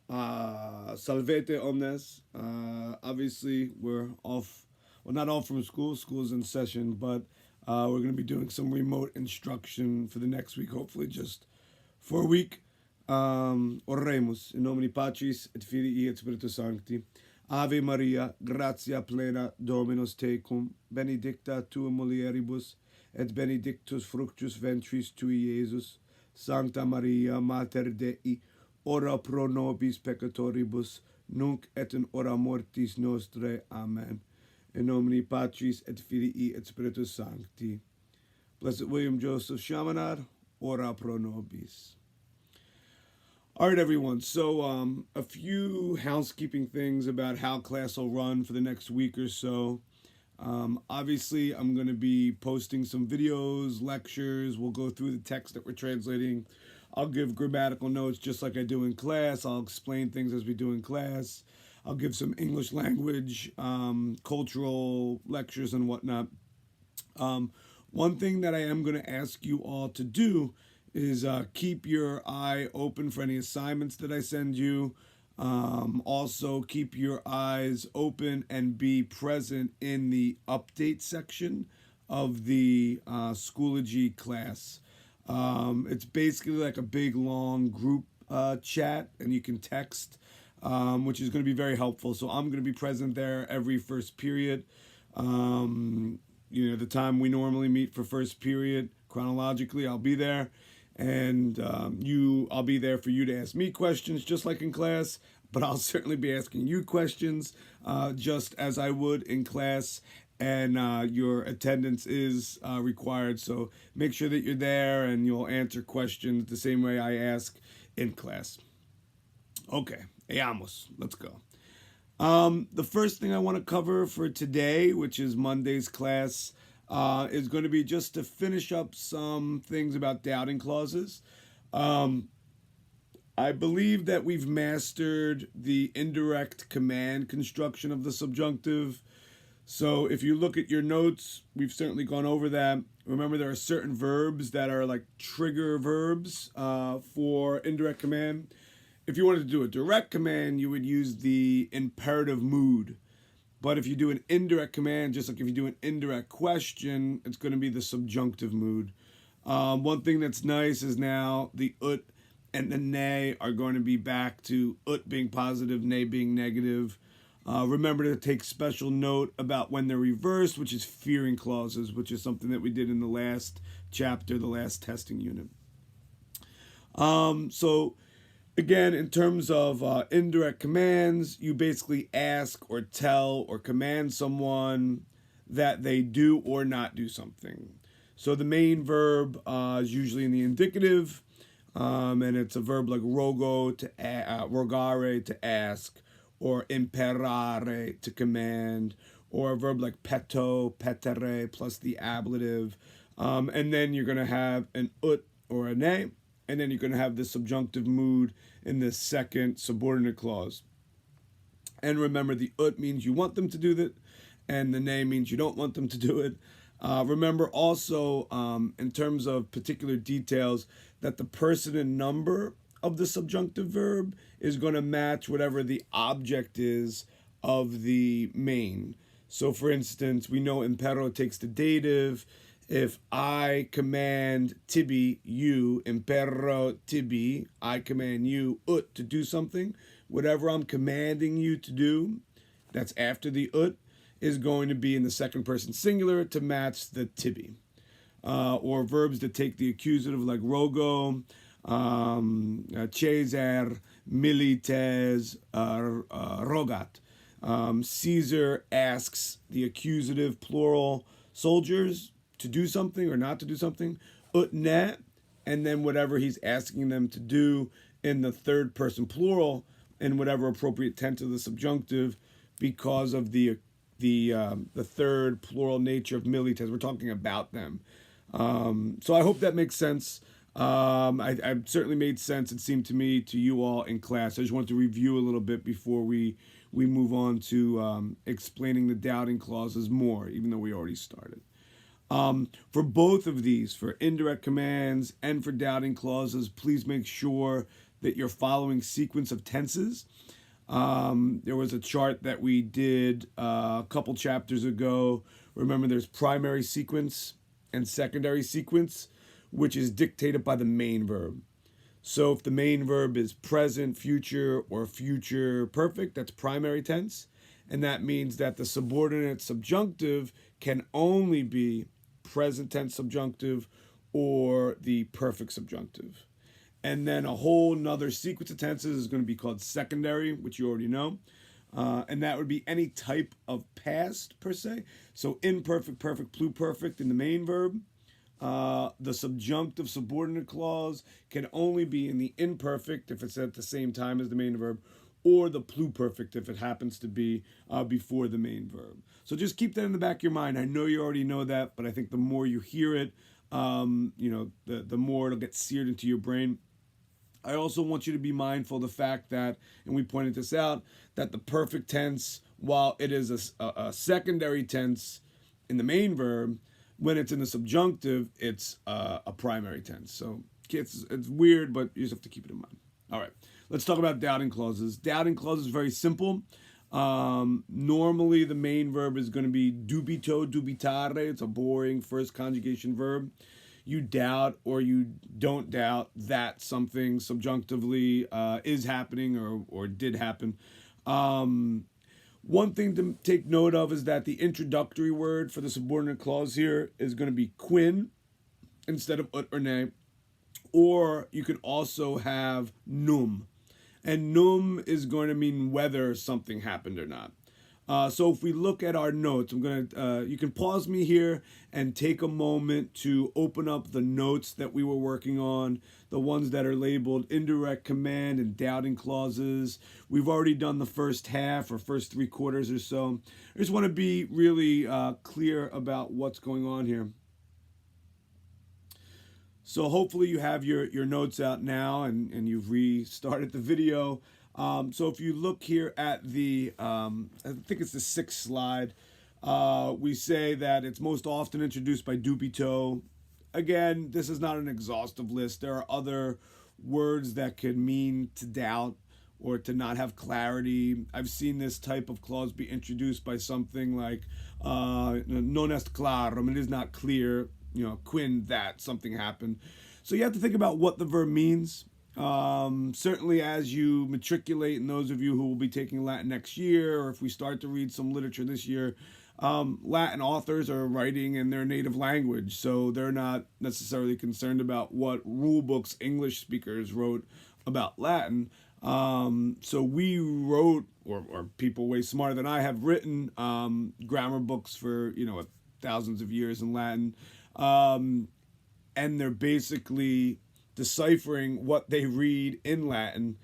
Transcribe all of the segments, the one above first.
Salvete omnes. Obviously, we're off. Well, not off from school. School's in session, but we're going to be doing some remote instruction for the next week. Hopefully, just for a week. Oremus in nomine Patris et Filii et Spiritus Sancti. Ave Maria, gratia plena, Dominus tecum, benedicta tu in mulieribus, et benedictus fructus ventris tui, Iesus. Sancta Maria, Mater Dei, ora pro nobis peccatoribus, nunc et in hora mortis nostrae. Amen. In nomine Patris et Filii et Spiritus Sancti. Blessed William Joseph Chaminade, ora pro nobis. All right, everyone. So, a few housekeeping things about how class will run for the next week or so. Obviously, I'm going to be posting some videos, lectures. We'll go through the text that we're translating. I'll give grammatical notes just like I do in class. I'll explain things as we do in class. I'll give some English language, cultural lectures, and whatnot. One thing that I am going to ask you all to do is keep your eye open for any assignments that I send you. Also, keep your eyes open and be present in the update section of the Schoology class. It's basically like a big, long group chat, and you can text, which is going to be very helpful. So I'm going to be present there every first period. The time we normally meet for first period, chronologically, I'll be there. And I'll be there for you to ask me questions, just like in class, but I'll certainly be asking you questions, just as I would in class. And your attendance is required, so make sure that you're there and you'll answer questions the same way I ask in class. Okay, veamos. Let's go. The first thing I want to cover for today, which is Monday's class, is going to be just to finish up some things about doubting clauses. I believe that we've mastered the indirect command construction of the subjunctive. So if you look at your notes, we've certainly gone over that. Remember, there are certain verbs that are like trigger verbs for indirect command. If you wanted to do a direct command, you would use the imperative mood. But if you do an indirect command, just like if you do an indirect question, it's going to be the subjunctive mood. One thing that's nice is now the ut and the ne are going to be back to ut being positive, ne being negative. Remember to take special note about when they're reversed, which is fearing clauses, which is something that we did in the last chapter, the last testing unit. Again, in terms of indirect commands, you basically ask or tell or command someone that they do or not do something. So the main verb is usually in the indicative, and it's a verb like rogare, to ask, or imperare, to command, or a verb like petere, plus the ablative. And then you're going to have an ut or a ne, and then you're going to have the subjunctive mood in the second subordinate clause. And remember, the ut means you want them to do that, and the ne means you don't want them to do it. Remember also, in terms of particular details, that the person and number of the subjunctive verb is going to match whatever the object is of the main. So, for instance, we know impero takes the dative. If I command tibi, you, impero tibi, I command you, ut, to do something, whatever I'm commanding you to do, that's after the ut, is going to be in the second person singular to match the tibi. Or verbs that take the accusative like rogo, Caesar, milites, rogat. Caesar asks the accusative plural soldiers to do something or not to do something, ut ne, and then whatever he's asking them to do in the third person plural in whatever appropriate tense of the subjunctive, because of the third plural nature of milites. We're talking about them. So I hope that makes sense. I certainly made sense, it seemed to me, to you all in class. I just wanted to review a little bit before we move on to explaining the doubting clauses more, even though we already started. For both of these, for indirect commands and for doubting clauses, please make sure that you're following sequence of tenses. There was a chart that we did a couple chapters ago. Remember, there's primary sequence and secondary sequence, which is dictated by the main verb. So if the main verb is present, future, or future perfect, that's primary tense. And that means that the subordinate subjunctive can only be present tense subjunctive or the perfect subjunctive. And then a whole nother sequence of tenses is going to be called secondary, which you already know. And that would be any type of past, per se. So imperfect, perfect, pluperfect in the main verb. The subjunctive subordinate clause can only be in the imperfect if it's at the same time as the main verb, or the pluperfect if it happens to be before the main verb. So just keep that in the back of your mind. I know you already know that, but I think the more you hear it, the more it'll get seared into your brain. I also want you to be mindful of the fact that, and we pointed this out, that the perfect tense, while it is a secondary tense in the main verb, when it's in the subjunctive, it's a primary tense. So it's weird, but you just have to keep it in mind. All right, let's talk about doubting clauses. Doubting clauses is very simple. Normally, the main verb is going to be dubito, dubitare. It's a boring first conjugation verb. You doubt or you don't doubt that something subjunctively is happening or did happen. One thing to take note of is that the introductory word for the subordinate clause here is going to be quin instead of ut or ne. Or you could also have num. And num is going to mean whether something happened or not. So if we look at our notes, you can pause me here and take a moment to open up the notes that we were working on, the ones that are labeled indirect command and doubting clauses. We've already done the first half or first 3/4 or so. I just want to be really clear about what's going on here. So hopefully you have your notes out now and you've restarted the video. So if you look here at the, I think it's the 6th slide, we say that it's most often introduced by dubito. Again, this is not an exhaustive list. There are other words that could mean to doubt or to not have clarity. I've seen this type of clause be introduced by something like non est claro, it is not clear, quin, that something happened. So you have to think about what the verb means. Certainly as you matriculate, and those of you who will be taking Latin next year, or if we start to read some literature this year, Latin authors are writing in their native language, so they're not necessarily concerned about what rule books English speakers wrote about Latin. So we wrote, or people way smarter than I have written, grammar books for, thousands of years in Latin. And they're basically deciphering what they read in Latin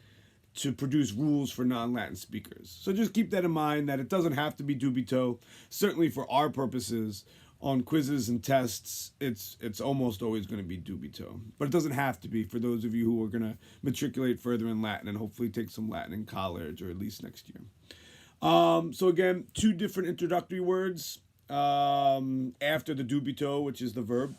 to produce rules for non-Latin speakers. So just keep that in mind, that it doesn't have to be dubito. Certainly for our purposes, on quizzes and tests, it's almost always going to be dubito. But it doesn't have to be for those of you who are going to matriculate further in Latin and hopefully take some Latin in college or at least next year. So again, 2 different introductory words after the dubito, which is the verb.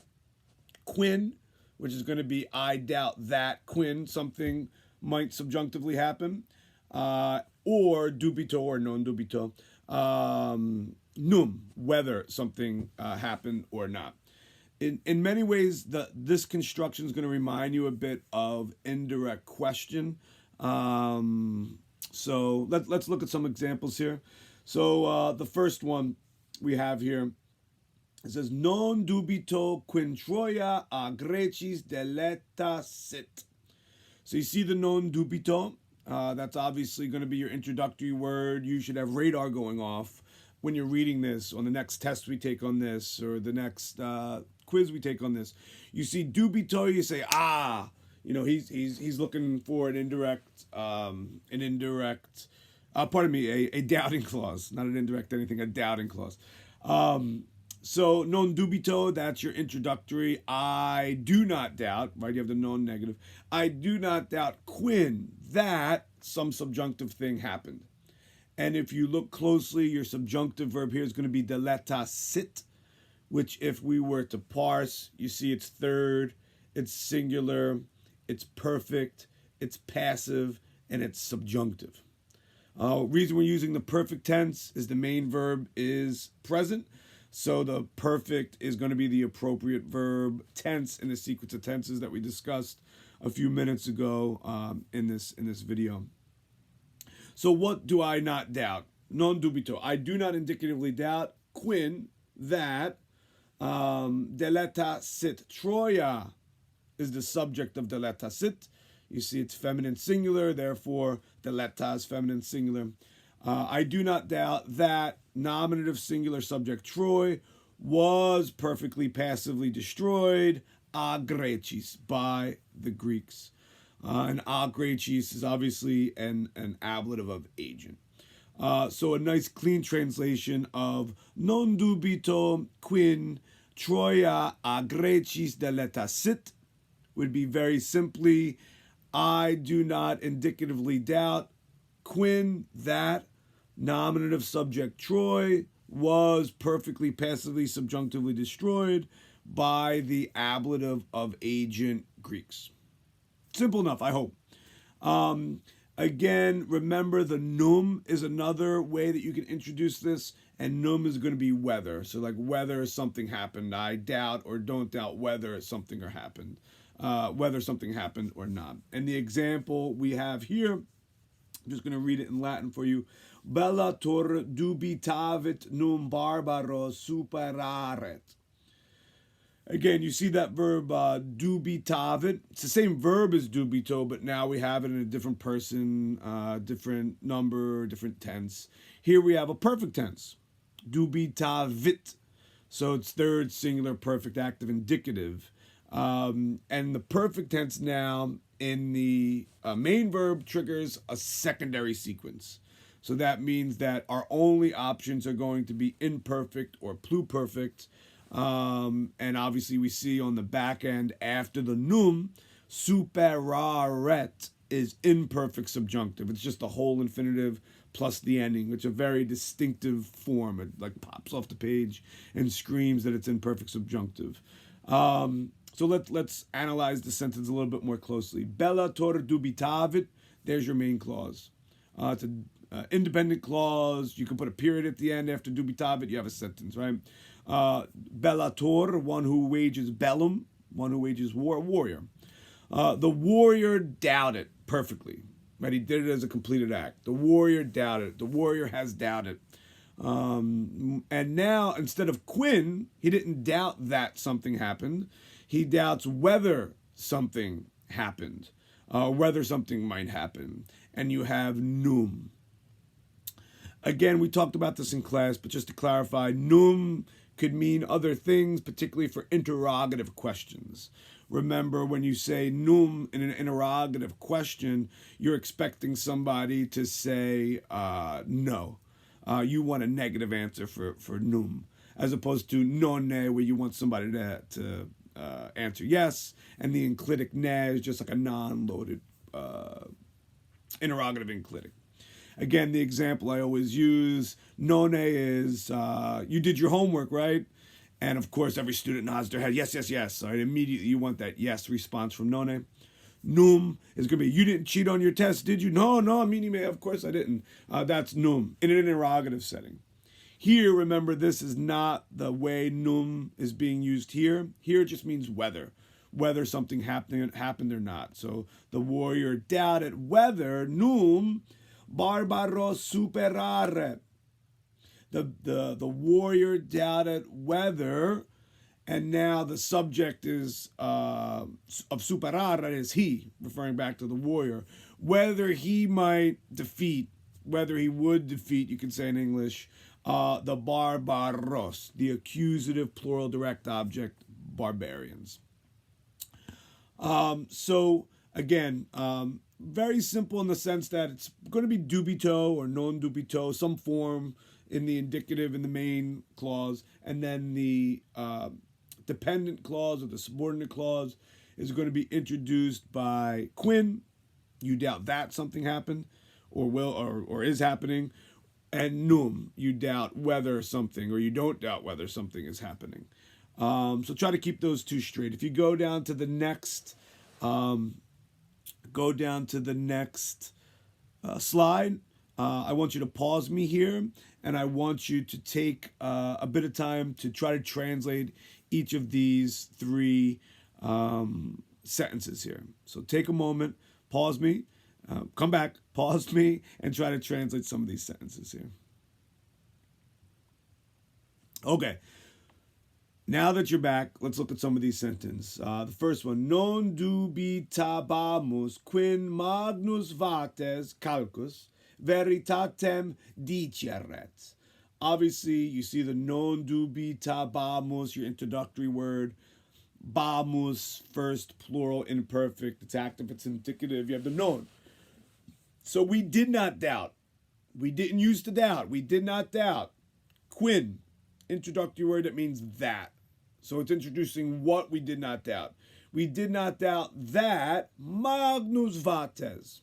Quin, which is going to be I doubt that, quin, something might subjunctively happen, or dubito or non dubito, num, whether something happened or not. In many ways, this construction is going to remind you a bit of indirect question. So let's look at some examples here. So the first one we have here, it says, non dubito quin Troia a Grecis deleta sit. So you see the non dubito. That's obviously going to be your introductory word. You should have radar going off when you're reading this, on the next test we take on this, or the next quiz we take on this. You see dubito, you say, he's looking for an indirect, a doubting clause. Not an indirect anything, a doubting clause. So non dubito, that's your introductory. I do not doubt, right? You have the non negative. I do not doubt quin, that some subjunctive thing happened. And if you look closely, your subjunctive verb here is going to be deleta sit, which if we were to parse, you see it's third, it's singular, it's perfect, it's passive, and it's subjunctive. Reason we're using the perfect tense is the main verb is present. So the perfect is going to be the appropriate verb tense in the sequence of tenses that we discussed a few minutes ago in this video. So what do I not doubt? Non dubito. I do not indicatively doubt, quin, that deleta sit. Troia is the subject of deleta sit. You see it's feminine singular, therefore deleta is feminine singular. I do not doubt that nominative singular subject Troy was perfectly passively destroyed agrechis by the Greeks. And agrechis is obviously an ablative of agent. So a nice clean translation of non dubito quin Troia agrechis deleta sit would be very simply, I do not indicatively doubt, quin, that nominative subject Troy was perfectly passively subjunctively destroyed by the ablative of agent Greeks. Simple enough, I hope. Again, remember the num is another way that you can introduce this, and num is going to be whether. So like whether something happened, I doubt or don't doubt whether something happened. Whether something happened or not. And the example we have here, I'm just going to read it in Latin for you. Bellator dubitavit num barbaro superaret. Again, you see that verb dubitavit. It's the same verb as dubito, but now we have it in a different person, different number, different tense. Here we have a perfect tense, dubitavit. So it's third singular perfect active indicative. And the perfect tense now in the main verb triggers a secondary sequence. So that means that our only options are going to be imperfect or pluperfect. And obviously we see on the back end after the num, superaret is imperfect subjunctive. It's just a whole infinitive plus the ending, which is a very distinctive form. It like pops off the page and screams that it's imperfect subjunctive. So let's analyze the sentence a little bit more closely. Bellator dubitavit, there's your main clause. It's an independent clause. You can put a period at the end after dubitavit, you have a sentence, right? Bellator, one who wages bellum, one who wages war, warrior. The warrior doubted perfectly, right? He did it as a completed act. The warrior doubted. The warrior has doubted. And now, instead of quin, he didn't doubt that something happened. He doubts whether something happened, whether something might happen. And you have num. Again, we talked about this in class, but just to clarify, num could mean other things, particularly for interrogative questions. Remember, when you say num in an interrogative question, you're expecting somebody to say no. You want a negative answer for num, as opposed to nonne, where you want somebody to answer yes, and the enclitic ne is just like a non-loaded interrogative enclitic. Again, the example I always use, nonne is you did your homework, right? And of course, every student nods their head, yes, yes, yes. So immediately you want that yes response from nonne. Num is going to be, you didn't cheat on your test, did you? No, meaning, of course I didn't. That's num in an interrogative setting. Here, remember, this is not the way num is being used here. Here it just means whether something happened or not. So the warrior doubted whether num barbaro superare. The warrior doubted whether, and now the subject is of superare is he, referring back to the warrior, whether he would defeat, you can say in English, the barbaros, the accusative plural direct object, barbarians. So again, very simple in the sense that it's going to be dubito or non dubito, some form in the indicative in the main clause, and then the dependent clause or the subordinate clause is going to be introduced by quin. You doubt that something happened or will or is happening. And num, you doubt whether something, or you don't doubt whether something is happening. So try to keep those two straight. If you go down to the next Go down to the next slide. I want you to pause me here, and I want you to take a bit of time to try to translate each of these three sentences here. So take a moment, pause me, come back, pause me, and try to translate some of these sentences here. Okay. Now that you're back, let's look at some of these sentences. The first one, non dubitabamus quin magnus vates calcus veritatem diceret. Obviously, you see the non dubitabamus, your introductory word. Bamus, first plural imperfect. It's active, it's indicative. You have the non. So we did not doubt. We didn't use to doubt. We did not doubt. Quin, introductory word that means that. So it's introducing what we did not doubt. We did not doubt that magnus vates.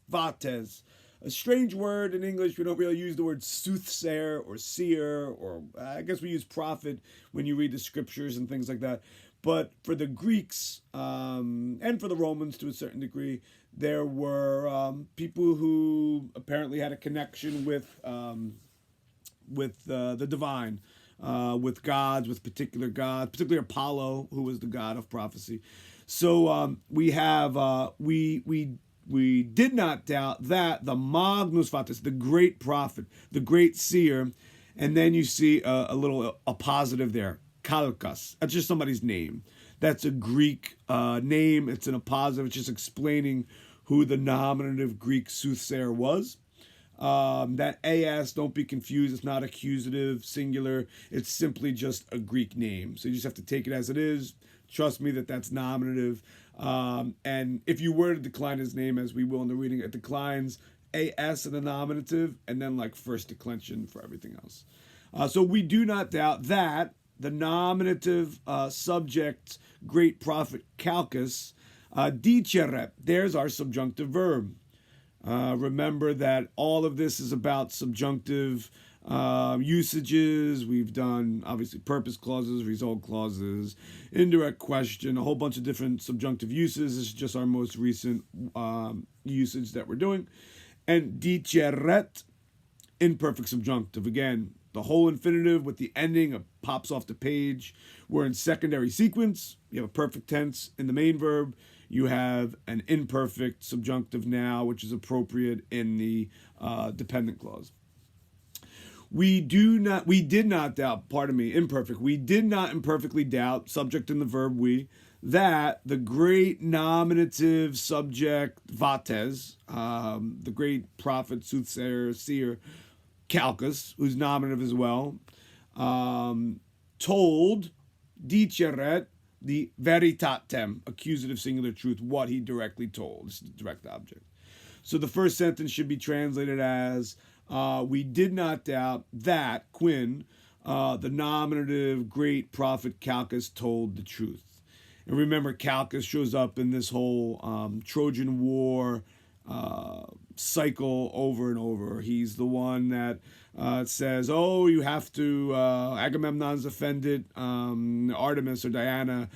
Vates. A strange word in English. We don't really use the word soothsayer or seer, or I guess we use prophet when you read the scriptures and things like that. But for the Greeks and for the Romans to a certain degree, there were people who apparently had a connection with the divine, with gods, with particular gods, particularly Apollo, who was the god of prophecy. So we have we did not doubt that the Magnus Vates, the great prophet, the great seer, and then you see a positive there, Kalkas. That's just somebody's name. That's a Greek name. It's in a positive. It's just explaining who the nominative Greek soothsayer was. That as, don't be confused, it's not accusative, singular. It's simply just a Greek name. So you just have to take it as it is. Trust me that that's nominative. And if you were to decline his name, as we will in the reading, it declines as in the nominative, and then like first declension for everything else. So we do not doubt that the nominative subject, great prophet Calchas, diceret, there's our subjunctive verb. Remember that all of this is about subjunctive usages. We've done, obviously, purpose clauses, result clauses, indirect question, a whole bunch of different subjunctive uses. This is just our most recent usage that we're doing. And diceret, imperfect subjunctive. Again, the whole infinitive with the ending pops off the page. We're in secondary sequence. You have a perfect tense in the main verb. You have an imperfect subjunctive now, which is appropriate in the dependent clause. We did not doubt, imperfect. We did not imperfectly doubt, subject in the verb we, that the great nominative subject Vates, the great prophet, soothsayer, seer, Calchas, who's nominative as well, told, diceret, the veritatem, accusative singular truth, what he directly told. This is the direct object. So the first sentence should be translated as, we did not doubt that, Quinn, the nominative great prophet Calchas told the truth. And remember, Calchas shows up in this whole Trojan War cycle over and over. He's the one that says, oh, you have to, Agamemnon's offended Artemis or Diana.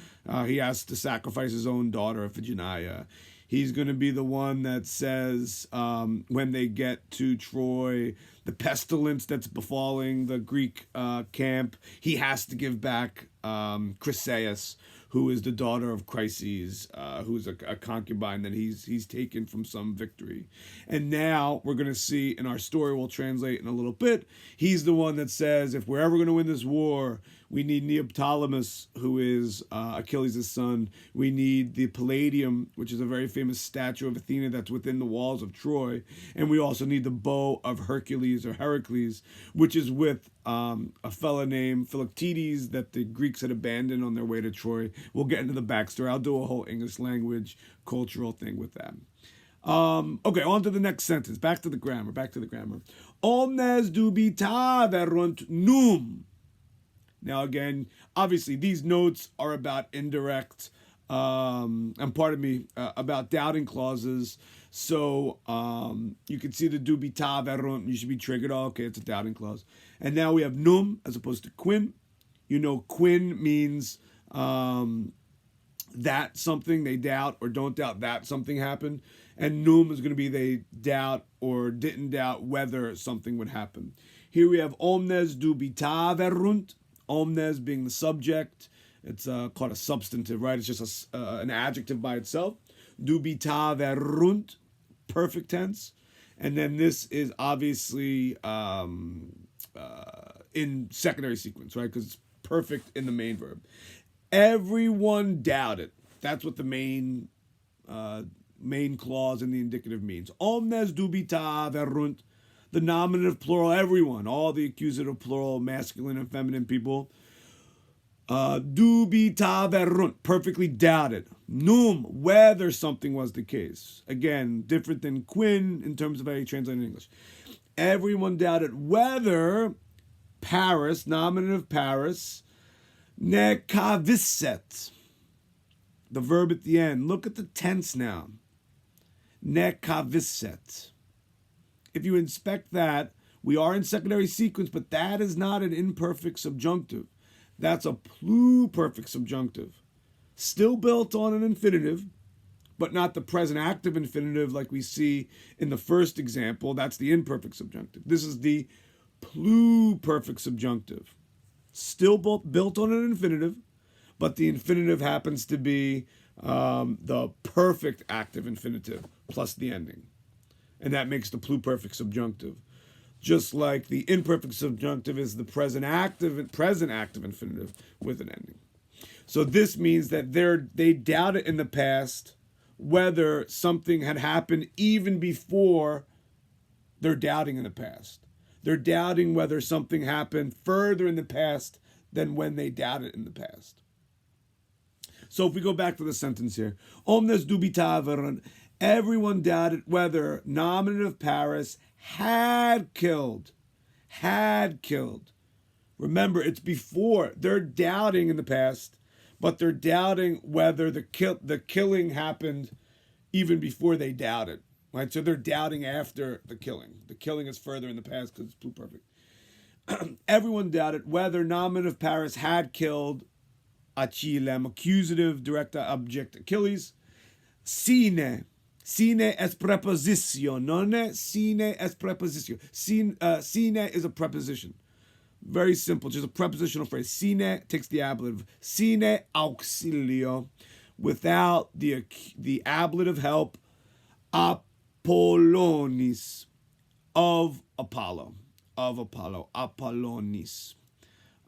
He has to sacrifice his own daughter, Iphigenia. He's going to be the one that says, when they get to Troy, the pestilence that's befalling the Greek camp, he has to give back Chryseis, who is the daughter of Chryses, who's a concubine that he's taken from some victory. And now we're going to see in our story, we'll translate in a little bit, he's the one that says, if we're ever going to win this war, we need Neoptolemus, who is Achilles' son. We need the Palladium, which is a very famous statue of Athena that's within the walls of Troy. And we also need the bow of Hercules or Heracles, which is with a fella named Philoctetes that the Greeks had abandoned on their way to Troy. We'll get into the backstory. I'll do a whole English language cultural thing with that. Okay, on to the next sentence. Back to the grammar. Omnes dubita verunt num. Now again, obviously these notes are about indirect, about doubting clauses. So you can see the dubita verunt, you should be triggered. Oh, okay, it's a doubting clause. And now we have num as opposed to quin. You know, quin means that something, they doubt or don't doubt that something happened. And num is going to be they doubt or didn't doubt whether something would happen. Here we have omnes dubitaverunt, omnes being the subject. It's called a substantive, right? It's just an adjective by itself. Dubitaverunt, perfect tense. And then this is obviously in secondary sequence, right? Because it's perfect in the main verb. Everyone doubted. That's what the main clause in the indicative means. Omnes dubitaverunt, the nominative plural, everyone, all the accusative plural, masculine and feminine people. Dubitaverunt, perfectly doubted. Num, whether something was the case. Again, different than quin in terms of how you translate in English. Everyone doubted whether Paris, nominative Paris, nekavisset, the verb at the end. Look at the tense now. Nekavisset. If you inspect that, we are in secondary sequence, but that is not an imperfect subjunctive. That's a pluperfect subjunctive. Still built on an infinitive, but not the present active infinitive like we see in the first example. That's the imperfect subjunctive. This is the pluperfect subjunctive. Still built on an infinitive, but the infinitive happens to be the perfect active infinitive plus the ending. And that makes the pluperfect subjunctive. Just like the imperfect subjunctive is the present active infinitive with an ending. So this means that they doubted in the past whether something had happened even before they're doubting in the past. They're doubting whether something happened further in the past than when they doubted in the past. So if we go back to the sentence here, omnes dubitaverunt, everyone doubted whether nominative Paris had killed. Remember, it's before. They're doubting in the past, but they're doubting whether the killing happened even before they doubted. Right? So they're doubting after the killing. The killing is further in the past because it's pluperfect. Everyone doubted whether nominative Paris had killed Achillem, accusative, direct object Achilles. Sine es preposition, non sine es preposition. Sine is a preposition. Very simple, just a prepositional phrase. Sine takes the ablative. Sine auxilio, without the ablative help. Apollonis, of Apollo. Apollonis.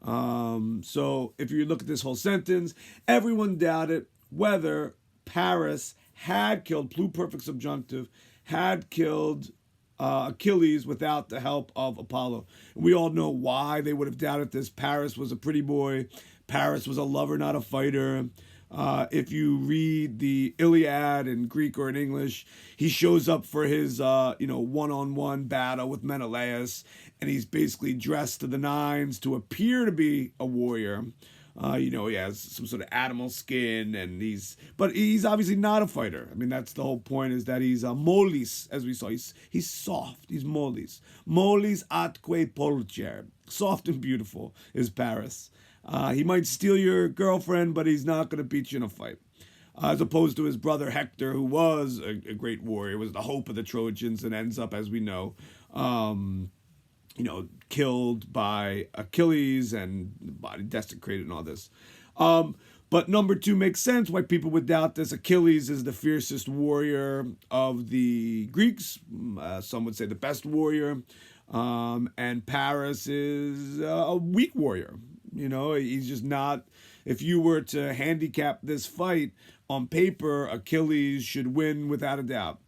So if you look at this whole sentence, everyone doubted whether Paris had killed, pluperfect subjunctive, had killed Achilles without the help of Apollo. And we all know why they would have doubted this. Paris was a pretty boy. Paris was a lover, not a fighter. If you read the Iliad in Greek or in English, he shows up for his one-on-one battle with Menelaus, and he's basically dressed to the nines to appear to be a warrior. He has some sort of animal skin, but he's obviously not a fighter. I mean, that's the whole point, is that he's molis, as we saw. He's soft. He's molis. Molis atque pulcher. Soft and beautiful is Paris. He might steal your girlfriend, but he's not going to beat you in a fight. As opposed to his brother Hector, who was a great warrior, was the hope of the Trojans, and ends up, as we know, killed by Achilles and body desecrated and all this. But number two makes sense why people would doubt this. Achilles is the fiercest warrior of the Greeks. Some would say the best warrior. And Paris is a weak warrior. He's just not. If you were to handicap this fight on paper, Achilles should win without a doubt.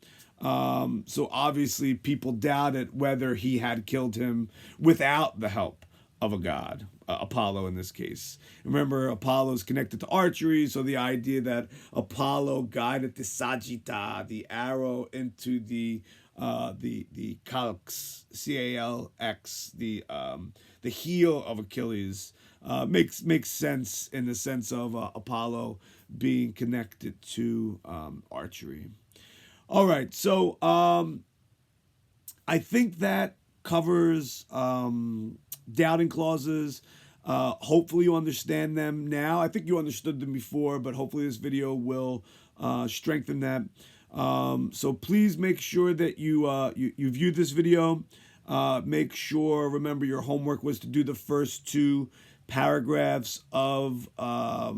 So obviously people doubted whether he had killed him without the help of a god, Apollo in this case. Remember, Apollo is connected to archery, so the idea that Apollo guided the sagitta, the arrow, into the calx, C-A-L-X, the heel of Achilles, makes sense in the sense of Apollo being connected to archery. All right, so I think that covers doubting clauses. Hopefully you understand them now. I think you understood them before, but hopefully this video will strengthen that. So please make sure that you view this video. Make sure, remember, your homework was to do the first two paragraphs of the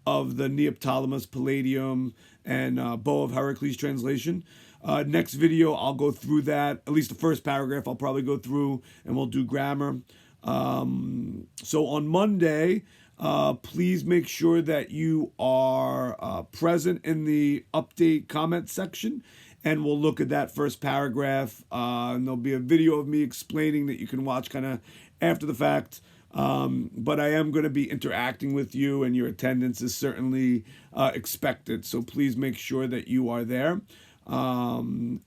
Neoptolemus, Palladium, and Bow of Heracles translation. Next video, I'll go through that. At least the first paragraph I'll probably go through, and we'll do grammar. So on Monday, please make sure that you are present in the update comment section, and we'll look at that first paragraph. And there'll be a video of me explaining that you can watch kind of after the fact. But I am going to be interacting with you, and your attendance is certainly expected. So please make sure that you are there. And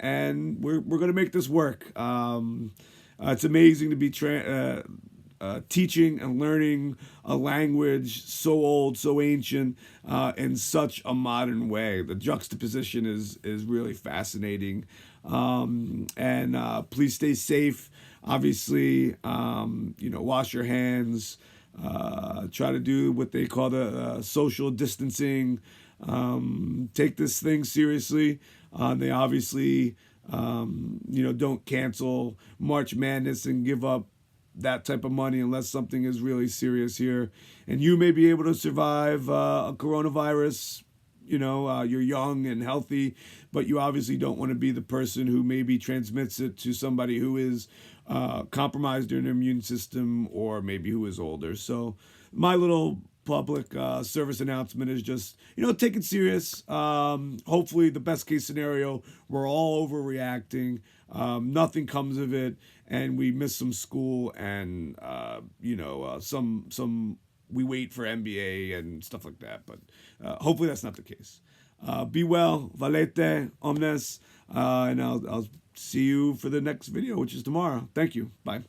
we're going to make this work. It's amazing to be teaching and learning a language so old, so ancient, in such a modern way. The juxtaposition is really fascinating. And please stay safe. Obviously, wash your hands. Try to do what they call the social distancing. Take this thing seriously. They obviously, don't cancel March Madness and give up that type of money unless something is really serious here. And you may be able to survive a coronavirus. You're young and healthy, but you obviously don't want to be the person who maybe transmits it to somebody who is compromised in their immune system, or maybe who is older. So my little public service announcement is just, take it serious. Hopefully the best case scenario, we're all overreacting. Nothing comes of it, and we miss some school, and some we wait for NBA and stuff like that. But hopefully that's not the case. Be well, valete, omnes, and I'll see you for the next video, which is tomorrow. Thank you. Bye.